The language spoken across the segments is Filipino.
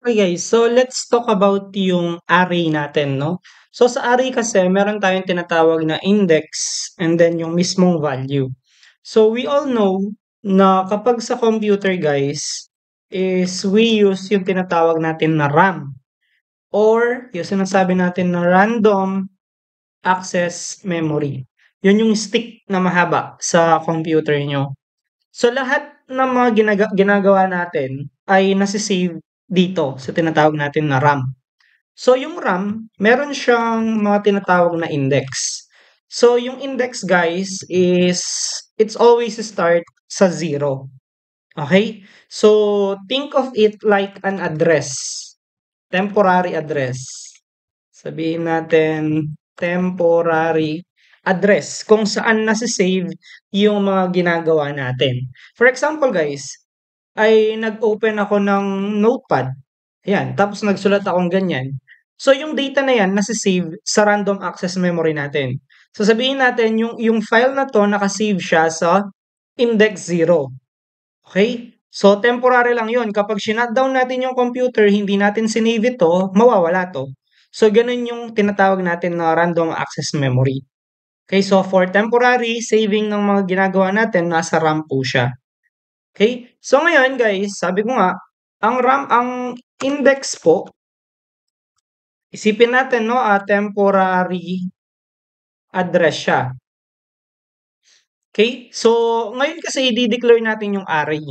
Okay guys, so let's talk about yung array natin, no? So sa array kasi, meron tayong tinatawag na index and then yung mismong value. So we all know na kapag sa computer guys, is we use yung tinatawag natin na RAM or yung sinasabi natin na random access memory. Yun yung stick na mahaba sa computer nyo. So lahat ng mga ginagawa natin ay nasi-save dito sa tinatawag natin na RAM. So yung RAM, meron siyang mga tinatawag na index. So yung index guys is it's always start sa zero. Okay? So think of it like an address, temporary address. Sabihin natin temporary address kung saan nasa-save yung mga ginagawa natin. For example guys, ay nag-open ako ng notepad. Ayan, tapos nagsulat akong ganyan. So yung data na yan nasa-save sa random access memory natin. So sabihin natin yung file na 'to naka-save siya sa index 0. Okay? So temporary lang 'yun. Kapag shutdown natin yung computer, hindi natin sinave ito, mawawala 'to. So gano'n yung tinatawag natin na random access memory. Okay, so for temporary saving ng mga ginagawa natin, nasa RAM po siya. Okay? So ngayon guys, sabi ko nga, ang RAM ang index po, isipin natin 'no, temporary address siya. Okay? So ngayon kasi i-de-declare natin yung array.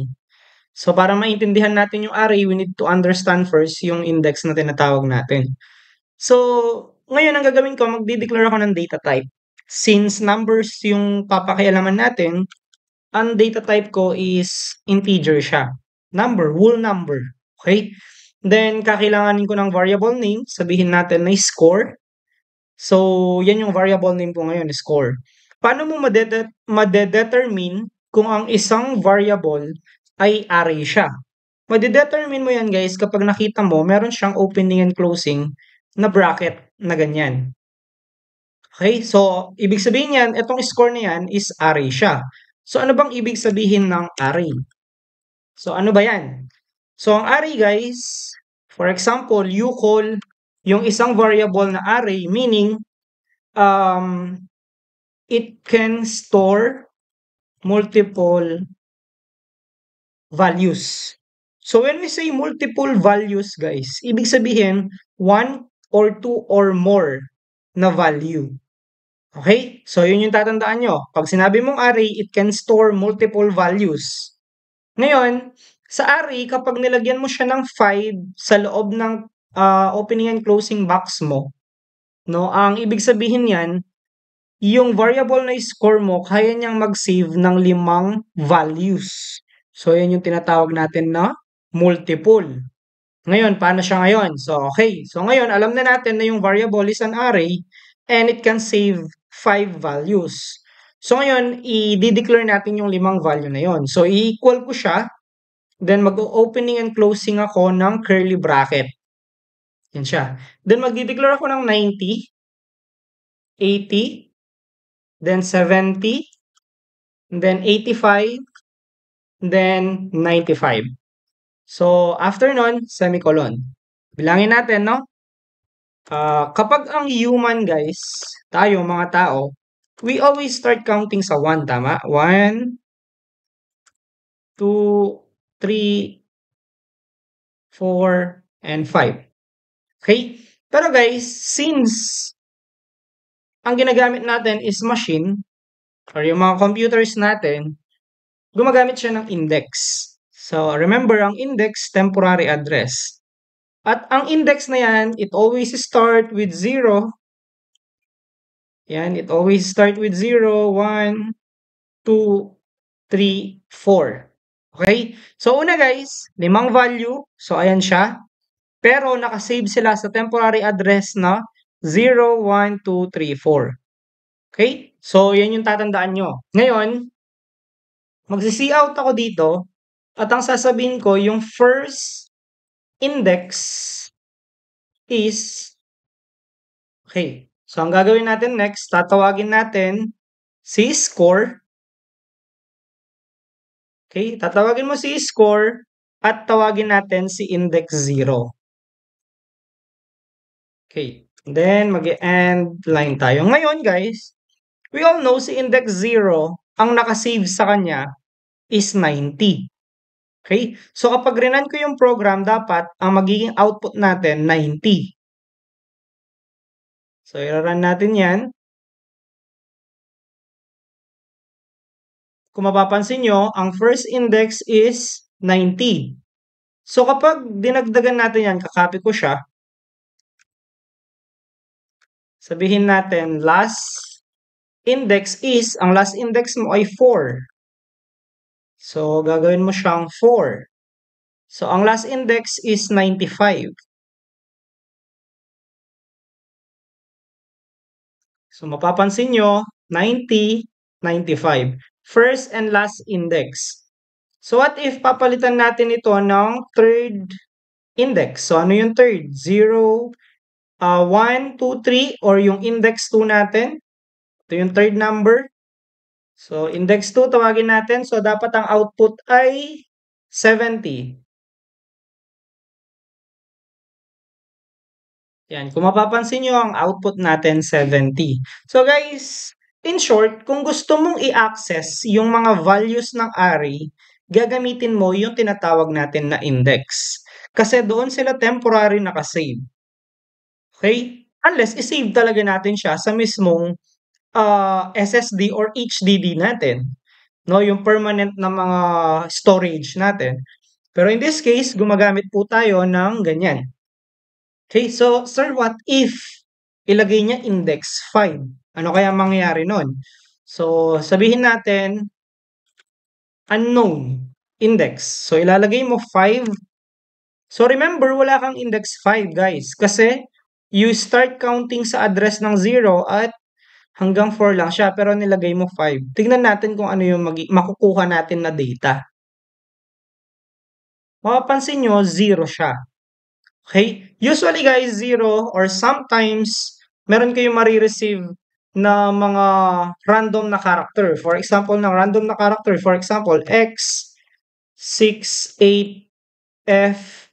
So para maintindihan natin yung array, we need to understand first yung index na tinatawag natin. So ngayon ang gagawin ko, magde-declare ako ng data type. Since numbers yung papakialaman natin, ang data type ko is integer siya. Number, whole number. Okay? Then, kakailanganin ko ng variable name. Sabihin natin na score. So, yan yung variable name ko ngayon, score. Paano mo madedetermine kung ang isang variable ay array siya? Madedetermine mo yan guys kapag nakita mo meron siyang opening and closing na bracket na ganyan. Okay, so ibig sabihin yan, itong score na yan is array siya. So ano bang ibig sabihin ng array? So ano ba yan? So ang array guys, for example, you call yung isang variable na array, meaning um, it can store multiple values. So when we say multiple values guys, ibig sabihin one or two or more na value. Okay? So, yun yung tatandaan nyo. Pag sinabi mong array, it can store multiple values. Ngayon, sa array, kapag nilagyan mo siya ng 5 sa loob ng opening and closing box mo, no, ang ibig sabihin yan, yung variable na score mo, kaya niyang mag-save ng 5 values. So, yan yung tinatawag natin na multiple. Ngayon, paano siya ngayon? So, okay. So, ngayon, alam na natin na yung variable is an array and it can save 5 values. So, ngayon, i-declare natin yung 5 value na yon. So, i-equal ko siya. Then, mag-opening and closing ako ng curly bracket. Yan siya. Then, mag-declare ako ng 90, 80, then 70, then 85, then 95. So, after nun, semicolon. Bilangin natin, no? Kapag ang human guys, tayo mga tao, we always start counting sa 1, tama? 1, 2, 3, 4, and 5. Okay? Pero guys, since ang ginagamit natin is machine, or yung mga computers natin, gumagamit siya ng index. So, remember, ang index, temporary address. At ang index na yan, it always start with 0. Yan, it always start with 0, 1, 2, 3, 4. Okay? So, una guys, 5 value. So, ayan siya. Pero, nakasave sila sa temporary address na 0, 1, 2, 3, 4. Okay? So, yan yung tatandaan nyo. Ngayon, magsi-cout ako dito at ang sasabihin ko, yung first index is, okay. So, ang gagawin natin next, tatawagin natin si score. Okay, tatawagin mo si score at tawagin natin si index 0. Okay. Then, mag-end line tayo. Ngayon, guys, we all know si index 0, ang nakasave sa kanya is 90. Okay? So, kapag rinan ko yung program, dapat ang magiging output natin, 90. So, i-run natin yan. Kung mapapansin nyo, ang first index is 90. So, kapag dinagdagan natin yan, kakopy ko siya, sabihin natin, ang last index mo ay 4. So, gagawin mo siyang 4. So, ang last index is 95. So, mapapansin nyo, 90, 95. First and last index. So, what if papalitan natin ito ng third index? So, ano yung third? 0, 1, 2, 3, or yung index 2 natin. Ito yung third number. So, index 2, tawagin natin. So, dapat ang output ay 70. Yan. Kung mapapansin nyo, ang output natin 70. So, guys, in short, kung gusto mong i-access yung mga values ng array, gagamitin mo yung tinatawag natin na index. Kasi doon sila temporary nakasave. Okay? Unless i-save talaga natin siya sa mismong SSD or HDD natin. No, yung permanent na mga storage natin. Pero in this case, gumagamit po tayo ng ganyan. Okay, so sir, what if ilagay niya index 5? Ano kaya mangyayari nun? So, sabihin natin unknown index. So, ilalagay mo 5. So, remember, wala kang index 5, guys. Kasi, you start counting sa address ng 0 at hanggang 4 lang siya. Pero nilagay mo 5. Tignan natin kung ano yung makukuha natin na data. Mapapansin nyo, 0 siya. Okay? Usually, guys, 0 or sometimes, meron kayong marireceive na mga random na character. For example, ng random na character. For example, X, 6, 8, F,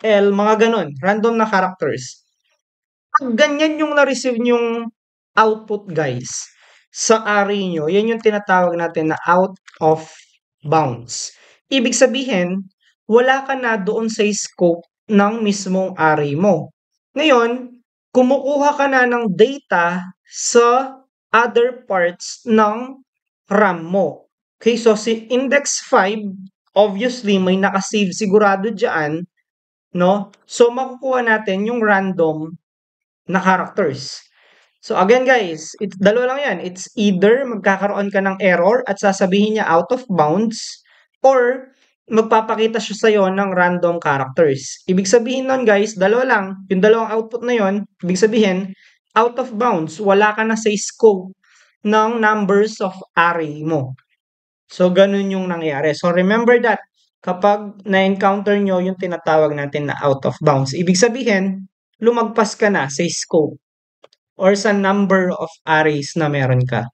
L, mga ganun. Random na characters. Pag ganyan yung na-receive nyong output, guys, sa array nyo, yan yung tinatawag natin na out of bounds. Ibig sabihin, wala ka na doon sa scope ng mismong array mo. Ngayon, kumukuha ka na ng data sa other parts ng RAM mo. Okay, so si index 5, obviously may nakasave sigurado dyan, no? So makukuha natin yung random na characters. So again guys, dalawa lang yan. It's either magkakaroon ka ng error at sasabihin niya out of bounds or magpapakita siya sa'yo ng random characters. Ibig sabihin nun guys, dalawa lang. Yung dalawang output na yon, ibig sabihin, out of bounds, wala ka na sa scope ng numbers of array mo. So ganun yung nangyari. So remember that kapag na-encounter nyo yung tinatawag natin na out of bounds, ibig sabihin, lumagpas ka na sa scope or sa number of arrays na meron ka.